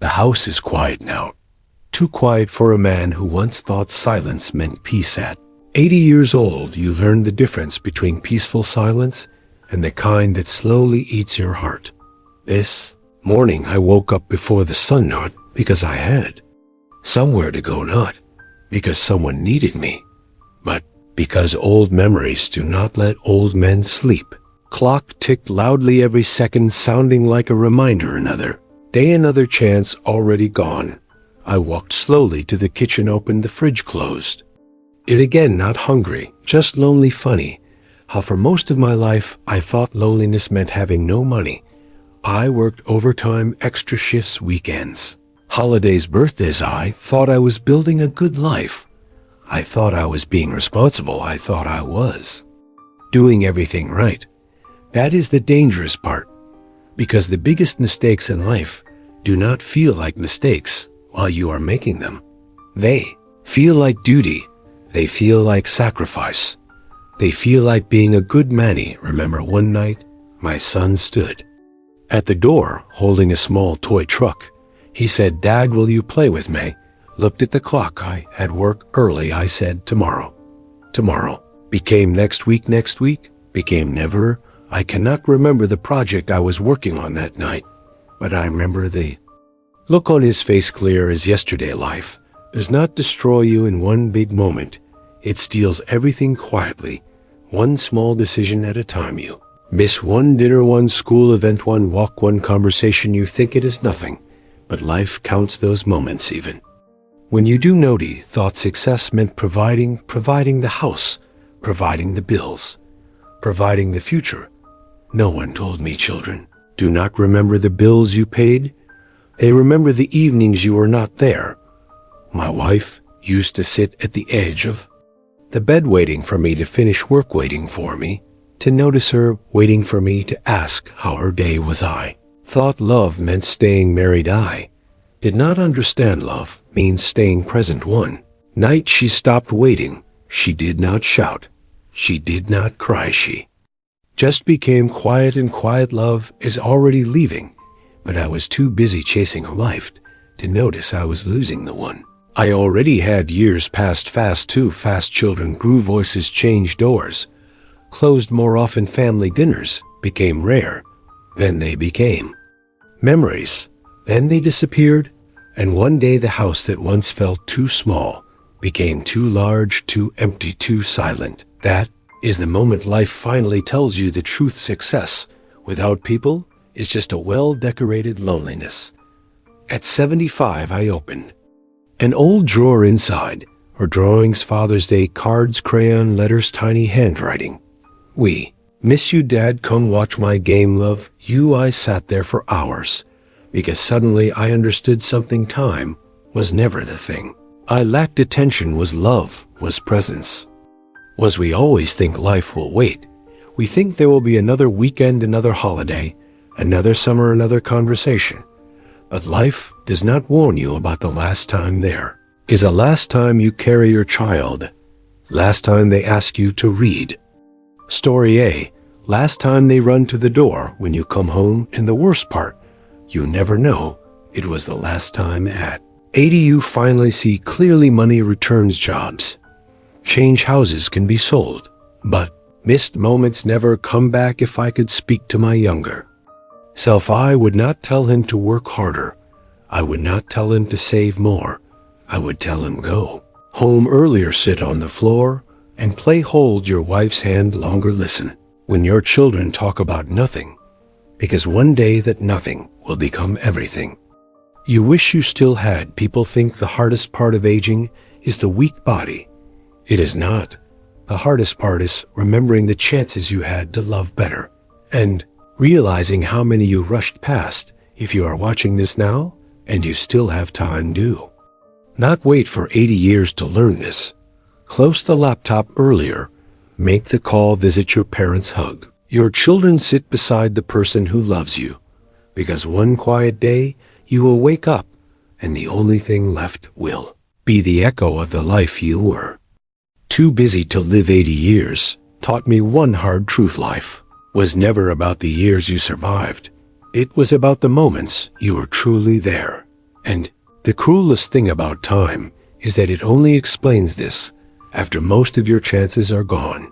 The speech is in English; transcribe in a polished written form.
The house is quiet now. Too quiet for a man who once thought silence meant peace. At 80 years old, you learn the difference between peaceful silence and the kind that slowly eats your heart. This morning I woke up before the sun, not because I had somewhere to go, not because someone needed me, but because old memories do not let old men sleep. Clock ticked loudly every second, sounding like a reminder. Another day, another chance already gone. I walked slowly to the kitchen, opened the fridge, closed it again. Not hungry, just lonely. Funny how for most of my life I thought loneliness meant having no money. I worked overtime, extra shifts, weekends, holidays, birthdays. I thought I was building a good life. I thought I was being responsible. I thought I was doing everything right. That is the dangerous part, because the biggest mistakes in life do not feel like mistakes while you are making them. They feel like duty. They feel like sacrifice. They feel like being a good man. Remember one night, my son stood at the door holding a small toy truck. He said, "Dad, will you play with me?" Looked at the clock. I had work early. I said, "Tomorrow." Tomorrow became next week. Next week became never. I cannot remember the project I was working on that night, but I remember the look on his face, clear as yesterday. Life does not destroy you in one big moment. It steals everything quietly, one small decision at a time. You miss one dinner, one school event, one walk, one conversation. You think it is nothing, but life counts those moments. Even when you do naughty, thought success meant providing the house, providing the bills, providing the future. No one told me children do not remember the bills you paid. They remember the evenings you were not there. My wife used to sit at the edge of the bed waiting for me to finish work, waiting for me to notice her, waiting for me to ask how her day was. I thought love meant staying married. I did not understand love means staying present. One night she stopped waiting. She did not shout. She did not cry. She just became quiet, and quiet love is already leaving. But I was too busy chasing a life to notice I was losing the one. I already had. Years passed fast, too fast. Children grew, voices changed, doors closed more often. Family dinners became rare. Then they became memories. Then they disappeared. And one day the house that once felt too small became too large, too empty, too silent. That is the moment life finally tells you the truth. Success without people is just a well-decorated loneliness. At 75, I opened an old drawer. Inside were drawings, Father's Day cards, crayon letters, tiny handwriting. "We miss you, Dad. Come watch my game. Love you." I sat there for hours because suddenly I understood something. Time was never the thing I lacked. Attention was love, was presence. Was we always think life will wait. We think there will be another weekend, another holiday, another summer, another conversation. But life does not warn you about the last time there is a last time you carry your child, last time they ask you to read. Story A, last time they run to the door when you come home, and the worst part, you never know it was the last time. At 80 you finally see clearly. Money returns jobs. Change houses can be sold, but missed moments never come back. If I could speak to my younger self, I would not tell him to work harder. I would not tell him to save more. I would tell him go home earlier, sit on the floor and play. Hold your wife's hand longer. Listen when your children talk about nothing, because one day that nothing will become everything. You wish you still had. People think the hardest part of aging is the weak body. It is not. The hardest part is remembering the chances you had to love better and realizing how many you rushed past. If you are watching this now and you still have time, do not wait for 80 years to learn this. Close the laptop earlier. Make the call. Visit your parents. Hug your children. Sit beside the person who loves you, because one quiet day you will wake up and the only thing left will be the echo of the life you were too busy to live. 80 years taught me one hard truth. Life was never about the years you survived. It was about the moments you were truly there. And the cruelest thing about time is that it only explains this after most of your chances are gone.